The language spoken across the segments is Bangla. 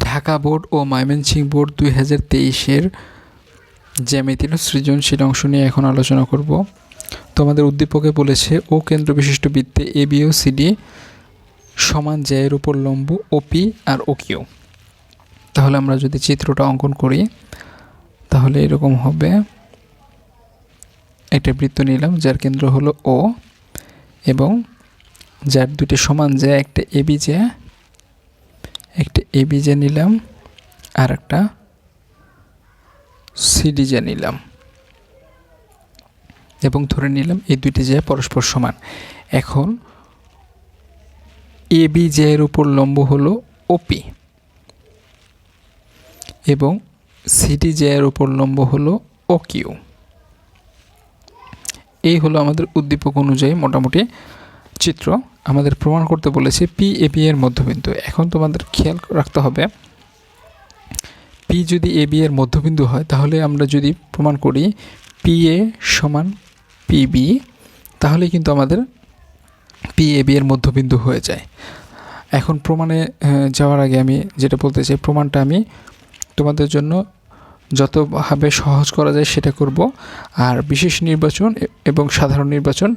ঢাকা বোর্ড ও ময়মনসিংহ বোর্ড 2023-এর জ্যামিতির সৃজনশীল অংশ নিয়ে এখন আলোচনা করব। তো আমাদের উদ্দীপকে বলেছে ও কেন্দ্র বিশিষ্ট বৃত্তে এ বি ও সিডি সমান জ্যায়ের উপর লম্ব ওপি আর ও কিউ। তাহলে আমরা যদি চিত্রটা অঙ্কন করি তাহলে এরকম হবে। একটা বৃত্ত নিলাম যার কেন্দ্র হলো ও এবং যার দুটি সমান জ্যা, একটা এবি জ্যা নিলাম আর একটা সিডি জ্যা নিলাম এবং ধরে নিলাম এই দুইটি জ্যা পরস্পর সমান। এখন এবি জ্যায়ের উপর লম্ব হলো ওপি এবং সিডি জ্যায়ের উপর লম্ব হলো ও কিউ। এই হলো আমাদের উদ্দীপক অনুযায়ী মোটামুটি চিত্র। আমাদের প্রমাণ করতে বলেছে পি এ বি এর মধ্যবিন্দু। এখন তোমাদের খেয়াল রাখতে হবে, পি যদি এ বি এর মধ্যবিন্দু হয় তাহলে আমরা যদি প্রমাণ করি পি এ সমান পিবি, তাহলে কিন্তু আমাদের পি এ বি এর মধ্যবিন্দু হয়ে যায়। এখন প্রমাণে যাওয়ার আগে আমি যেটা বলতে চাই, প্রমাণটা আমি তোমাদের জন্য যতভাবে সহজ করা যায় সেটা করব। আর বিশেষ নির্বাচন এবং সাধারণ নির্বাচন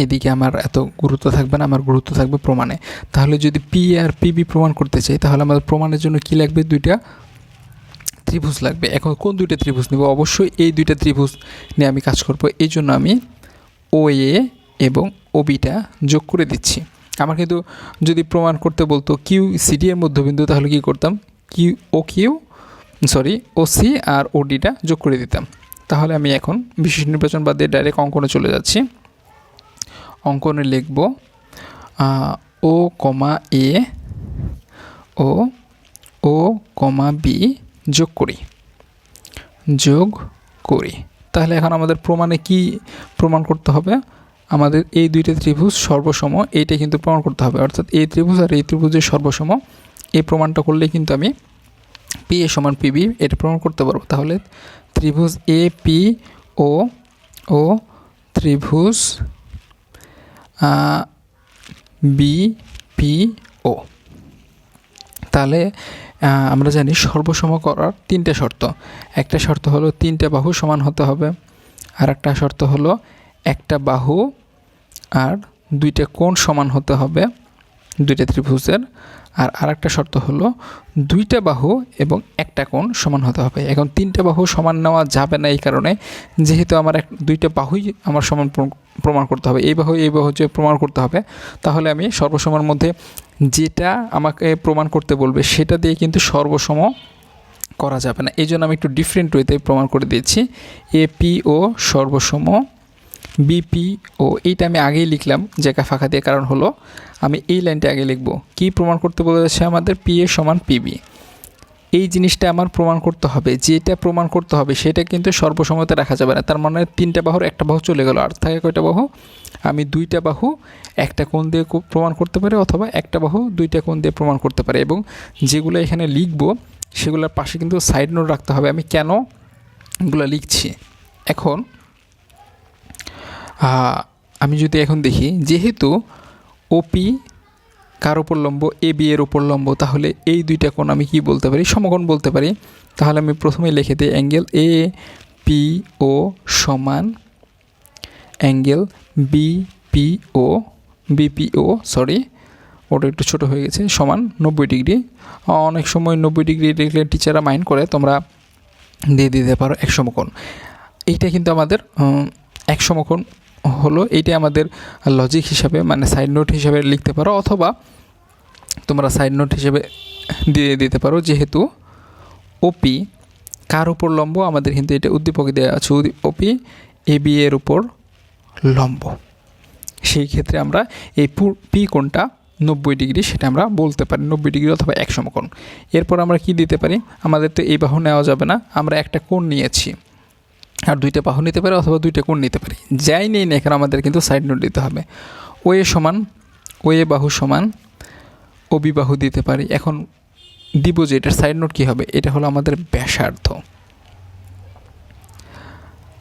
এদিকে আমার এত গুরুত্ব থাকবে না, আমার গুরুত্ব থাকবে প্রমাণে। তাহলে যদি পি আর পিবি প্রমাণ করতে চাই তাহলে আমাদের প্রমাণের জন্য কি লাগবে? দুইটা ত্রিভুজ লাগবে। এখন কোন দুইটা ত্রিভুজ নেব? অবশ্যই এই দুইটা ত্রিভুজ নিয়ে আমি কাজ করব। এই জন্য আমি ও এ এবং ও বিটা যোগ করে দিচ্ছি। আমার কিন্তু যদি প্রমাণ করতে বলতো কিউ সিডি এর মধ্যবিন্দু, তাহলে কি করতাম? ও সি আর ও ডিটা যোগ করে দিতাম। তাহলে আমি এখন বিশেষ নির্বাচন বাদ দিয়ে ডাইরেক্ট অঙ্কনে চলে যাচ্ছি। অঙ্কনে লিখব ও কমা এ ও কমা বি যোগ করি। তাহলে এখন আমাদের প্রমাণে কি প্রমাণ করতে হবে? আমাদের এই দুইটা ত্রিভুজ সর্বসম, এইটা কিন্তু প্রমাণ করতে হবে। অর্থাৎ এই ত্রিভুজ আর এই ত্রিভুজের সর্বসম, এই প্রমাণটা করলে কিন্তু আমি পি এ সমান পিবি এটা প্রমাণ করতে পারবো। তাহলে ত্রিভুজ এ পি ও ত্রিভুজ বি পি ও। তাহলে আমরা জানি সর্বসম করার তিনটে শর্ত। একটা শর্ত হলো তিনটা বাহু সমান হতে হবে, আর একটা শর্ত হলো একটা বাহু আর দুইটা কোণ সমান হতে হবে দুইটা ত্রিভুজের, আর আরেকটা শর্ত হলো দুইটা বাহু এবং একটা কোণ সমান হতে হবে। এখন তিনটা বাহু সমান নেওয়া যাবে না, এই কারণে যেহেতু আমার দুইটা বাহুই আমার সমান প্রমাণ করতে হবে, এই বাহু যে প্রমাণ করতে হবে, তাহলে আমি সর্বসমের মধ্যে যেটা আমাকে প্রমাণ করতে বলবে সেটা দিয়ে কিন্তু সর্বসম করা যাবে না। এই জন্য আমি একটু ডিফারেন্ট ওয়েতে প্রমাণ করে দিয়েছি। এপি ও সর্বসম, বিপি ও এইটা আমি আগেই লিখলাম জায়গা ফাঁকা দিয়ে, কারণ হলো আমি এই লাইনটা আগে লিখব। কি প্রমাণ করতে বলেছে আমাদের? পি এ সমান পিবি। এই জিনিসটা আমার প্রমাণ করতে হবে, যেটা প্রমাণ করতে হবে সেটা কিন্তু সর্বসমতে রাখা যাবে না। তার মানে তিনটা বাহুর একটা বাহু চলে গেল, আর থাকে কয়টা বাহু? আমি দুইটা বাহু একটা কোণ দিয়ে প্রমাণ করতে পারি, অথবা একটা বাহু দুইটা কোণ দিয়ে প্রমাণ করতে পারি। এবং যেগুলো এখানে লিখব সেগুলোর পাশে কিন্তু সাইড নোট রাখতে হবে আমি কেন এগুলো লিখছি। এখন আমি যদি এখন দেখি, যেহেতু ওপি কার উপর লম্ব? এ বি এর উপর লম্ব, তাহলে এই দুইটা কোণ আমি কি বলতে পারি? সমকোণ বলতে পারি। তাহলে আমি প্রথমে লিখে দিই অ্যাঙ্গেল এ পি ও সমান অ্যাঙ্গেল বিপিও ওটা একটু ছোট হয়ে গেছে, সমান 90 ডিগ্রি। অনেক সময় 90 ডিগ্রি লিখলে টিচাররা মাইন্ড করে, তোমরা দিয়ে দিতে পারো এক সমকোণ। এইটা কিন্তু আমাদের এক সমকোণ হলো, এইটা আমাদের লজিক হিসাবে মানে সাইড নোট হিসাবে লিখতে পারো, অথবা তোমরা সাইড নোট হিসেবে দিয়ে দিতে পারো। যেহেতু ওপি কার উপর লম্ব? আমাদের কিন্তু এটা উদ্দীপকে দেওয়া আছে, ওপি এ বি এর উপর লম্ব। সেই ক্ষেত্রে আমরা এই পি কোণটা 90 ডিগ্রি সেটা আমরা বলতে পারি, 90 ডিগ্রি অথবা এক সমকোণ। এরপর আমরা কি দিতে পারি? আমাদের তো এই বাহু নেওয়া যাবে না, আমরা একটা কোণ নিয়েছি, আর দুইটা বাহু নিতে পারি অথবা দুইটা কোণ নিতে পারি। যাই নেই না এখানে আমাদের কিন্তু সাইড নোট দিতে হবে। ও এ বাহু সমান ও বি বাহু দিতে পারি। এখন দিব যে এটার সাইড নোট কী হবে? এটা হলো আমাদের ব্যাসার্ধ।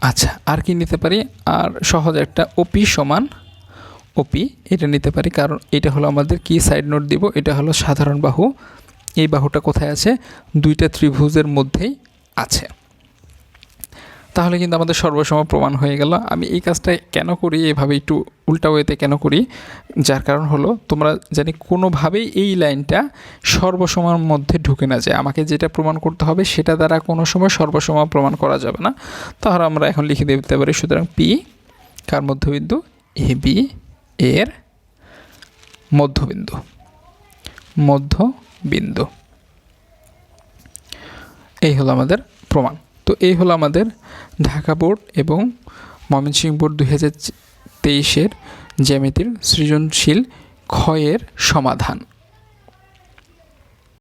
আচ্ছা, আর কি নিতে পারি? আর সহজ একটা ওপি সমান ওপি এটা নিতে পারি, কারণ এটা হলো আমাদের কি সাইড নোট দিব? এটা হলো সাধারণ বাহু এই বাহুটা কোথায় আছে? দুইটা ত্রিভুজের মধ্যেই আছে। তাহলে কিন্তু আমাদের সর্বসম প্রমাণ হয়ে গেল। আমি এই কাজটা কেন করি, এভাবে একটু উল্টা ওয়েতে কেন করি, যার কারণ হলো তোমরা জানি কোনোভাবেই এই লাইনটা সর্বসমার মধ্যে ঢুকে না যায়। আমাকে যেটা প্রমাণ করতে হবে সেটা দ্বারা কোনো সময় সর্বসম প্রমাণ করা যাবে না। তাহলে আমরা এখন লিখে দিতে পারি, সুতরাং পি কার মধ্যবিন্দু? এ বি এর মধ্যবিন্দু। এই হলো আমাদের প্রমাণ। তো এই হলো আমাদের ঢাকা বোর্ড এবং ময়মনসিংহ বোর্ড 2023-এর জ্যামিতির সৃজনশীল ক্ষয়ের সমাধান।